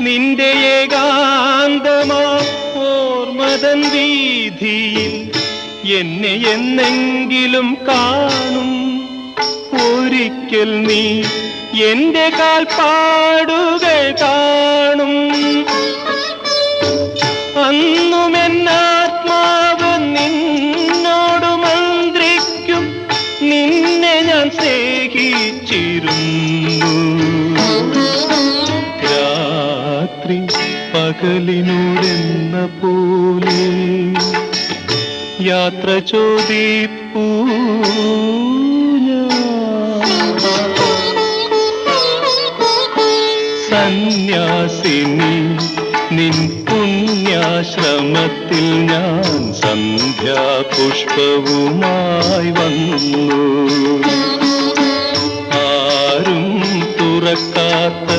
നിന്റെ ഏകാന്തമാ ഓർമ്മതൻ വീതിയിൽ എന്നെ എന്നെങ്കിലും കാണും. ഒരിക്കൽ നീ എന്റെ കാൽപ്പാടുകൾ കാണും. അന്നും എന്നാത്മാവ് നിന്നോട് മന്ത്രിക്കും. നിന്നെ ഞാൻ സ്നേഹിച്ചിരുന്നു. രാത്രി പകലിനോടെന്ന പോലെ യാത്ര ചോദിപ്പൂ സന്യാസിനി നിൻ പുണ്യാശ്രമത്തിൽ ഞാൻ സന്ധ്യാപുഷ്പവുമായി വന്നു. ആരും തുറക്കാത്ത